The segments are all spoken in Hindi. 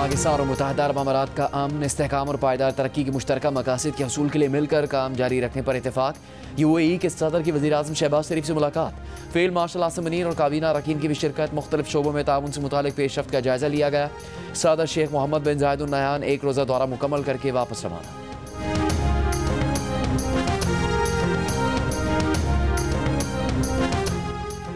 पाकिस्तान और मुत्तहिदा अरब अमारात का अमन, इस्तेहकाम और पायदार तरक्की के मुश्तरका मकासद के हसूल के लिए मिलकर काम जारी रखने पर इत्तेफाक। UAE के सदर की वज़ीर-ए-आज़म शहबाज शरीफ से मुलाकात। फील्ड मार्शल आसिम मुनीर और काबीना अरकान की भी शिरकत। मुख्तलिफ शोबों में ताउन से मुतालिक पेशरफ्त का जायजा लिया गया। सदर शेख मोहम्मद बिन जायद अल नहयान एक रोज़ा दौरा मुकम्मल करके वापस रवाना।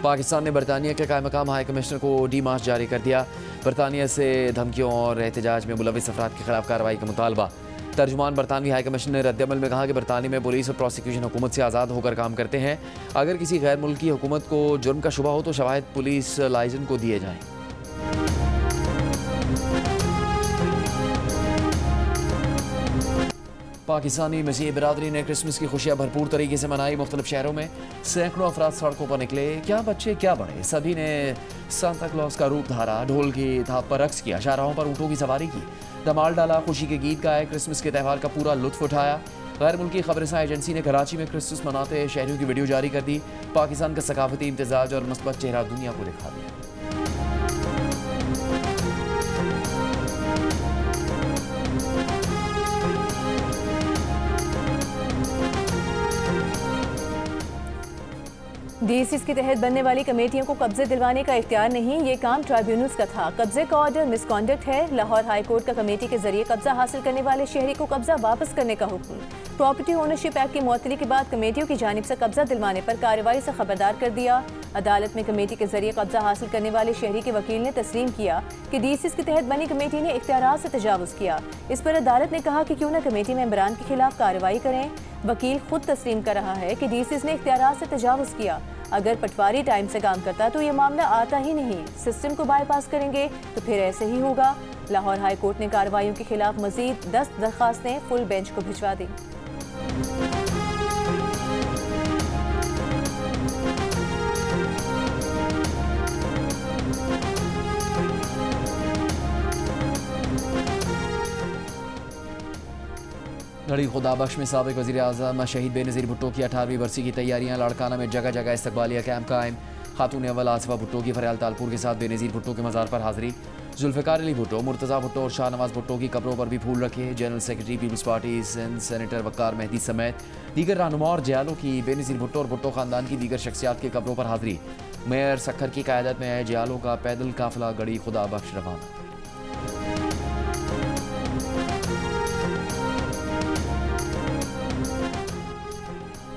पाकिस्तान ने बरतानिया के कायम मकाम हाई कमिश्नर को डी मार्च जारी कर दिया। बरतानिया से धमकियों और एहतजाज में मुलविस अफराद के खिलाफ कार्रवाई का मुतालबा। तर्जुमान बरतानवी हाई कमिश्नर ने रद्दअमल में कहा कि बरतानिया में पुलिस और प्रोसिक्यूशन हुकूमत से आज़ाद होकर काम करते हैं। अगर किसी गैर मुल्की हुकूमत को जुर्म का शुबा हो तो शवाहिद पुलिस लाइजन को दिए जाएँ। पाकिस्तानी मसीही बिरादरी ने क्रिसमस की खुशियां भरपूर तरीके से मनाई। मुख्तलिफ शहरों में सैकड़ों अफराद सड़कों पर निकले। क्या बच्चे क्या बड़े, सभी ने सांता क्लॉज का रूप धारा, ढोल की थाप पर रक्स किया, शाहराहों पर ऊँटों की सवारी की, धमाल डाला, खुशी के गीत गाए, क्रिसमस के त्यौहार का पूरा लुत्फ उठाया। गैर मुल्की खबरसां एजेंसी ने कराची में क्रिसमस मनाते शहरियों की वीडियो जारी कर दी। पाकिस्तान का सकाफती इम्तिजाज और मुस्बत चेहरा दुनिया को दिखा दिया। DSS के तहत बनने वाली कमेटियों को कब्जे दिलवाने का इख्तियार नहीं, ये काम ट्राइब्यूनल्स का था। कब्जे का ऑर्डर मिसकॉन्डक्ट है। लाहौर हाई कोर्ट का कमेटी के जरिए कब्जा हासिल करने वाले शहरी को कब्जा वापस करने का हुक्म। प्रॉपर्टी ओनरशिप एक्ट की मुअत्तली के बाद कमेटियों की जानिब से कब्जा दिलवाने पर कार्रवाई से खबरदार कर दिया। अदालत में कमेटी के जरिए कब्जा हासिल करने वाले शहरी के वकील ने तस्लीम किया कि DSS के तहत बनी कमेटी ने इख्तियारात से तजावुज़ किया। इस पर अदालत ने कहा कि क्यों न कमेटी मेंबरान के खिलाफ कार्रवाई करें। वकील खुद तस्लीम कर रहा है कि DSS ने इख्तियारात से तजावुज़ किया। अगर पटवारी टाइम से काम करता तो ये मामला आता ही नहीं। सिस्टम को बाईपास करेंगे तो फिर ऐसे ही होगा। लाहौर हाई कोर्ट ने कार्रवाइयों के खिलाफ मजीद 10 दरखास्तें फुल बेंच को भिजवा दी। लड़ी खुदाबख्श में साबिक वज़ीर आज़म शहीद बेनज़ीर भुट्टो की 18वीं बरसी की तैयारियां। लाड़काना में जगह जगह इस्तकबालिया कैंप कायम। खातून अव्वल आसिफा भुट्टो की फरियाल तालपुर के साथ बेनज़ीर भुट्टो के मज़ार पर हाज़िरी। जुल्फ़िकार अली भुट्टो, मुर्तज़ा भुट्टो और शाहनवाज भुट्टो की कब्रों पर भी फूल रखे। General secretary people's party Sindh senator Waqar Mehdi समेत दीगर रहनुमा और जयालों की बेनज़ीर भुट्टो और भुट्टो ख़ानदान की दीगर शख्सियात के कब्रों पर हाज़िरी। मेयर सखर की क़यादत में आए जयालों का पैदल काफ़िला गड़ी खुदाबख्श रवाना।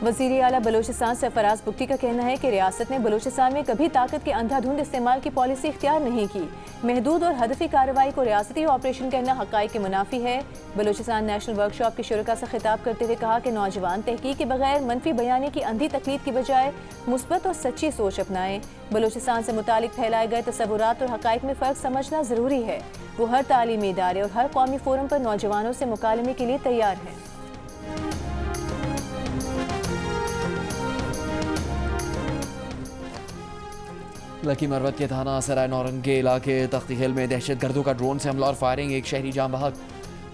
वज़ीर आला बलोचिस्तान सरफराज बुगटी का कहना है कि रियासत ने बलोचिस्तान में कभी ताकत के अंधाधुंध इस्तेमाल की पॉलिसी इख्तियार नहीं की। महदूद और हदफी कार्रवाई को रियासती ऑपरेशन कहना हक़ाइक़ के मुनाफी है। बलोचिस्तान नेशनल वर्कशॉप के शुरका से खिताब करते हुए कहा कि नौजवान तहकीक के बगैर मनफी बयानी की अंधी तकलीद की बजाय मुस्बत और सच्ची सोच अपनाएं। बलोचिस्तान से मुतालिक फैलाए गए तसव्वुरात और हक़ाइक़ में फ़र्क समझना ज़रूरी है। वो हर तालीमी इदारे और हर कौमी फोरम पर नौजवानों से मुकालमे के लिए तैयार हैं। लकी मरवत के थाना सराय नौरंग के इलाके तख्ती खेल में दहशत गर्दों का ड्रोन से हमला और फायरिंग। एक शहरी जाम बहक,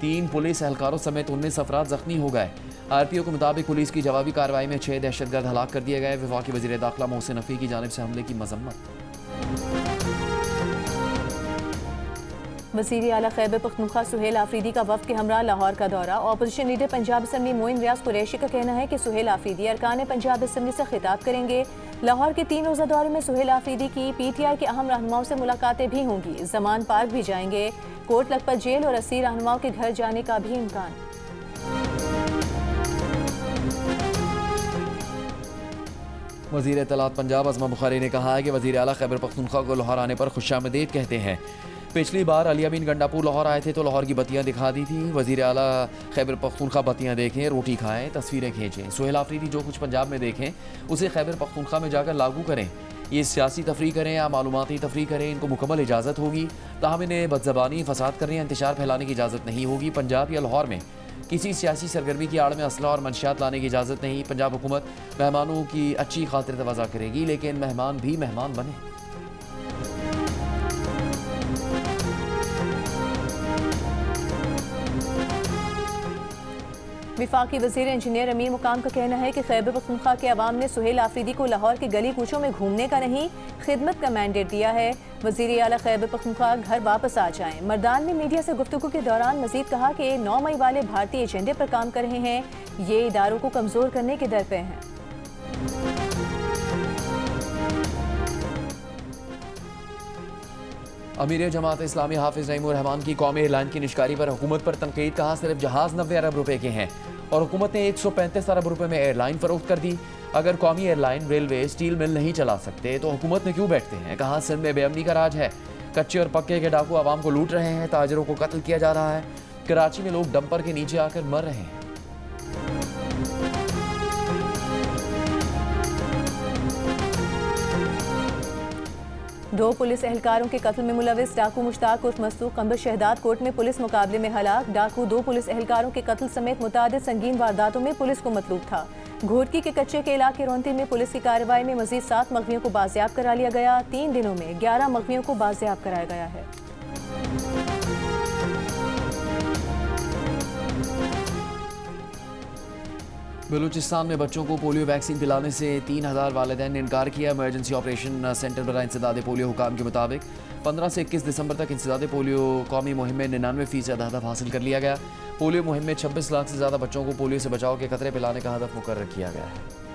3 पुलिस एहलकारों समेत 19 अफराद जख्मी हो गए। RPO के मुताबिक पुलिस की जवाबी कार्रवाई में 6 दहशतगर्द हलाक कर दिए गए। वफाकी वज़ीर दाखिला मोहसिन नफ़ी की जानिब से हमले की मजम्मत। वज़ीर आला खैबर पख्तूनख्वा सुहेल आफरीदी का वफ़द के हमरा लाहौर का दौरा। Opposition leader Punjab assembly Moin Riaz Qureshi का कहना है कि सुहेल आफरीदी अरकान पंजाब असम्बली से खिताब करेंगे। लाहौर के 3 रोज़ा दौरे में सुहेल आफरीदी की PTI के अहम रहनुमाओं से मुलाकातें भी होंगी। जमान पार्क भी जाएंगे। कोट लखपत जेल और 80 रहनुमाओं के घर जाने का भी इम्कान। वज़ीर इत्तलात पंजाब अज़मा बुखारी ने कहा है कि वज़ीर आला खैबर पख्तूनख्वा को लाहौर आने पर खुशामदीद कहते हैं। पिछली बार अली अमीन गंडापुर लाहौर आए थे तो लाहौर की बत्तियां दिखा दी थी। वज़ीर आला खैबर पख्तूनख्वा बत्तियां देखें, रोटी खाएं, तस्वीरें खींचें। सुहेल आफरीदी जो कुछ पंजाब में देखें उसे खैबर पख्तूनख्वा में जाकर लागू करें। ये सियासी तफरीह करें या मालूमाती तफरीह करें, इनको मुकम्मल इजाज़त होगी। ताहम इन्हें बदज़बानी, फसाद करने या इंतशार फैलाने की इजाज़त नहीं होगी। पंजाब या लाहौर में किसी सियासी सरगर्मी की आड़ में असला और मंशियात लाने की इजाज़त नहीं। पंजाब हुकूमत मेहमानों की अच्छी खातिर तवाज़ा करेगी, लेकिन मेहमान भी मेहमान बने। वफाकी वज़ीर इंजीनियर अमीर मुकाम का कहना है कि खैबर पख्तूनख्वा के अवाम ने सुहेल आफरीदी को लाहौर के गली कूचों में घूमने का नहीं, खिदमत का मैंडेट दिया है। वज़ीर आला खैबर पख्तूनख्वा घर वापस आ जाएं। मर्दान ने मीडिया से गुफ्तगू के दौरान मजीद कहा कि 9 मई वाले भारतीय एजेंडे पर काम कर रहे हैं, ये इदारों को कमज़ोर करने के दर पे हैं। अमीर जमात इस्लामी हाफिज नईमुर रहमान की कौमी एयरलाइन की निष्कारी पर हुकूमत पर तनकीद। कहा सिर्फ जहाज 90 अरब रुपए के हैं और हुकूमत ने 135 अरब रुपए में एयरलाइन फरोख्त कर दी। अगर कौमी एयरलाइन, रेलवे, स्टील मिल नहीं चला सकते तो हुकूमत में क्यों बैठते हैं। कहा सिंध में बेअमनी का राज है, कच्चे और पक्के के डाकू आवाम को लूट रहे हैं, ताजरों को कत्ल किया जा रहा है। कराची में लोग डंपर के नीचे आकर मर रहे हैं। दो पुलिस एहलकारों के कत्ल में मुलविस डाकू मुश्ताक उर्फ मस्तूक कंबर शहदाद कोर्ट में पुलिस मुकाबले में हलाक। डाकू 2 पुलिस एहलकारों के कत्ल समेत मुतादिद संगीन वारदातों में पुलिस को मतलूब था। घोटकी के कच्चे के इलाके रोंती में पुलिस की कार्रवाई में मजीद 7 मगवियों को बाजियाब करा लिया गया। 3 दिनों में 11 मगवियों को बाजियाब कराया गया है। बलूचिस्तान में बच्चों को पोलियो वैक्सीन पिलाने से 3000 वालिदैन ने इनकार किया। इमरजेंसी ऑपरेशन सेंटर बराए इंसदाद पोलियो हुकाम के मुताबिक 15 से 21 दिसंबर तक इंसदाद पोलियो कौमी मुहिम में 99% हदफ हासिल कर लिया गया। पोलियो मुहिम में 26 लाख से ज़्यादा बच्चों को पोलियो से बचाव के खतरे पिलाने का हदफ मुकर्रर किया गया है।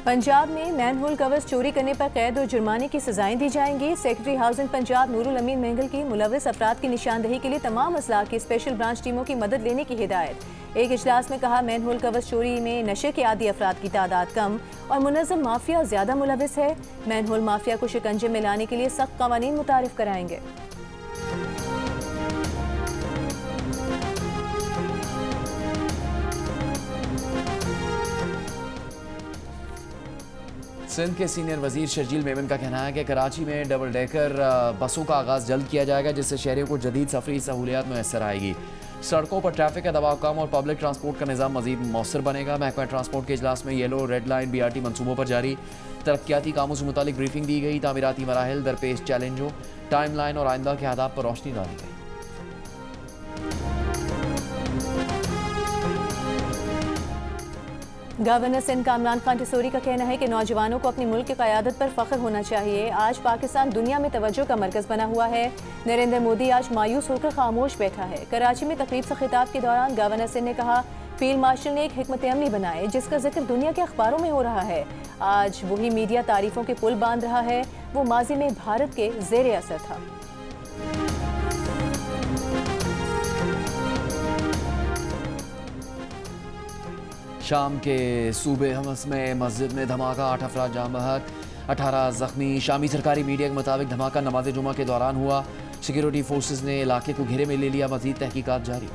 पंजाब में मैनहोल कवर्स चोरी करने पर कैद और जुर्माने की सजाएं दी जाएंगी। सेक्रेटरी हाउसिंग पंजाब नूरुल अमीन मेंगल की मुलविस अफराद की निशानदही के लिए तमाम अजला की स्पेशल ब्रांच टीमों की मदद लेने की हिदायत। एक इजलास में कहा, मैनहोल कवर्स चोरी में नशे के आदी अफराद की तादाद कम और मुनज़्ज़म माफिया ज्यादा मुलविस है। मैनहोल माफिया को शिकंजे में लाने के लिए सख्त कवानीन मुतारिफ कराएंगे। सिंध के सीनियर वजीर शर्जील मेमन का कहना है कि कराची में डबल डेकर बसों का आगाज़ जल्द किया जाएगा, जिससे शहरियों को जदीद सफरी सहूलियात मैसर आएगी। सड़कों पर ट्रैफिक का दबाव कम और पब्लिक ट्रांसपोर्ट का निज़ाम मजीद मौसर बनेगा। महकमा ट्रांसपोर्ट के इजलास में येलो, रेड लाइन, BRT मनसूबों पर जारी तरक्याती कामों से मुतालिक ब्रीफिंग दी गई। तामीराती मराहिल, दरपेश चैलेंजों, टाइम लाइन और आइंदा के आदाब पर रोशनी डाली गई। गवर्नर सिंध कामरान खान टिसोरी का कहना है कि नौजवानों को अपनी मुल्क की क़यादत पर फ़ख्र होना चाहिए। आज पाकिस्तान दुनिया में तवज्जो का मरकज़ बना हुआ है। नरेंद्र मोदी आज मायूस होकर खामोश बैठा है। कराची में तकरीब से खिताब के दौरान गवर्नर सिंध ने कहा, फील्ड मार्शल ने एक हिकमत अमली बनाए जिसका जिक्र दुनिया के अखबारों में हो रहा है। आज वही मीडिया तारीफों के पुल बांध रहा है, वो माजी में भारत के ज़ेरे असर था। शाम के सूबे हमस में मस्जिद में धमाका, 8 अफराद जाम बहक, 18 जख्मी। शामी सरकारी मीडिया के मुताबिक धमाका नमाज जुमा के दौरान हुआ। सिक्योरिटी फोर्सेस ने इलाके को घेरे में ले लिया। मजीद तहकीकात जारी।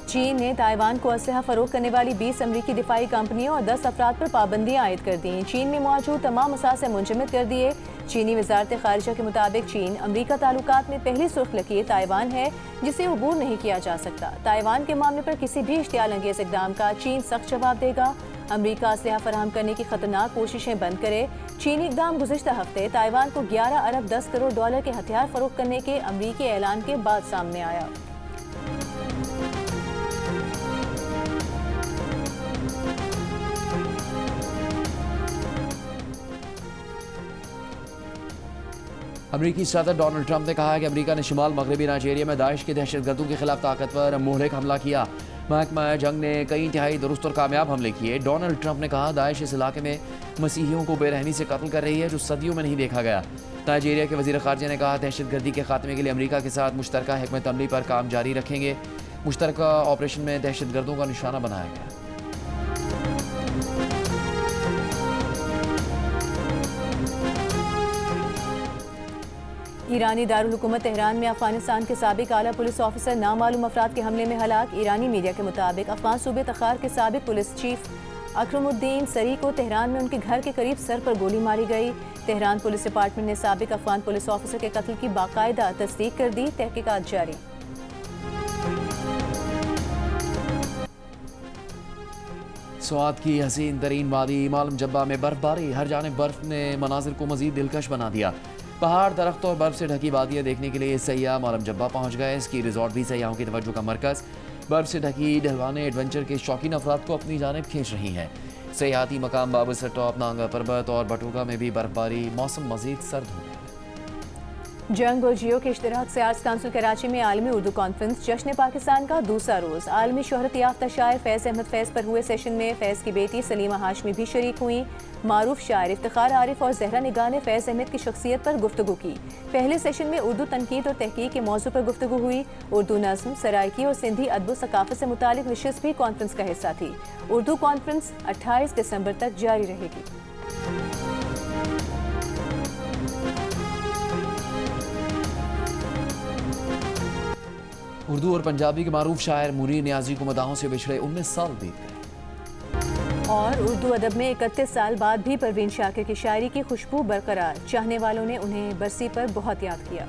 चीन ने ताइवान को असलहा फरोख्त करने वाली 20 अमरीकी दिफाई कंपनियों और 10 अफराद पर पाबंदियां आयद कर दी। चीन में मौजूद तमाम असासे मुंजमद कर दिए। चीनी वजारत खारिजा के मुताबिक चीन अमरीका ताल्लुकात में पहली सुर्ख लकीर ताइवान है, जिसे अबूर नहीं किया जा सकता। ताइवान के मामले पर किसी भी इश्तियाल अंगेज इक़दाम का चीन सख्त जवाब देगा। अमरीका असलहा फराहम करने की खतरनाक कोशिशें बंद करे। चीनी इक़दाम गुज़िश्ता हफ्ते ताइवान को 11 अरब 10 करोड़ डॉलर के हथियार फरोख्त करने के अमरीकी ऐलान के बाद सामने आया। अमरीकी सदर डोनाल्ड ट्रंप ने कहा है कि अमरीका ने शुमाल मगरबी नाइजीरिया में दाइश के दहशतगर्दों के खिलाफ ताकतवर मुहलिक हमला किया। महकमा जंग ने कई इंतहाई दुरुस्त और कामयाब हमले किए। डोनाल्ड ट्रंप ने कहा, दाइश इस इलाके में मसीहियों को बेरहमी से कत्ल कर रही है, जो सदियों में नहीं देखा गया। नाइजीरिया के वज़ीर ख़ारजा ने कहा, दहशतगर्दी के खात्मे के लिए अमरीका के साथ मुश्तरका हिकमत अमली पर काम जारी रखेंगे। मुश्तरका ऑपरेशन में दहशतगर्दों का निशाना बनाया गया। ईरानी दारुल हुकूमत तेहरान में अफगानिस्तान के साबिक आला पुलिस ऑफिसर नामालूम अफराद के हमले में हलाक। ईरानी मीडिया के मुताबिक अफगान सूबे तखार के साबिक पुलिस चीफ अकरमुद्दीन सरी को तेहरान में उनके घर के करीब सर पर गोली मारी गई। तेहरान पुलिस डिपार्टमेंट ने साबिक अफगान पुलिस ऑफिसर के कत्ल की बाकायदा तस्दीक कर दी। तहकीकात जारी। स्वात की हसीन तरीन वादी मालूम जब्बा में बर्फबारी, हर जानिब बर्फ ने मनाजिर को मजीद दिलकश बना दिया। पहाड़, दरख्त और बर्फ से ढकी वादियाँ देखने के लिए सयाह मौलम जब्बा पहुँच गए। स्की रिजॉर्ट भी सयाहों की तवज्जो का मरकज़। बर्फ से ढकी ढलवाने एडवेंचर के शौकीन अफराद को अपनी जानिब खींच रही हैं। सयाहती मकाम बाबूसर टॉप, नांगा पर्वत और बटुका में भी बर्फबारी। मौसम मजीद सर्द हो गया। जंग और जियो के इश्तराक से आर्ट्स काउंसिल कराची में आलमी उर्दू कॉन्फ्रेंस जश्न पाकिस्तान का दूसरा रोज़। आलमी शोहरत याफ्ता शायर फैज़ अहमद फैज़ पर हुए सेशन में फैज़ की बेटी सलीमा हाशमी भी शरीक हुई। मारूफ शायर इफ्तिखार आरिफ और जहरा निगाह ने फैज़ अहमद की शख्सियत पर गुफ्तगू की। पहले सेशन में उर्दू तनकीद और तहकीक के मौजू पर गुफ्तगू हुई। उर्दू नज़्म, सराइकी और सिंधी अदब सकाफ़त से मुतालिक नशिस्त भी कॉन्फ्रेंस का हिस्सा थी। उर्दू कॉन्फ्रेंस 28 दिसंबर तक जारी रहेगी। उर्दू और पंजाबी के मारूफ शायर मुनीर नियाजी को मदाहों से बिछड़े 19 साल बीत गए। और उर्दू अदब में 31 साल बाद भी परवीन शाकिर की शायरी की खुशबू बरकरार। चाहने वालों ने उन्हें बरसी पर बहुत याद किया।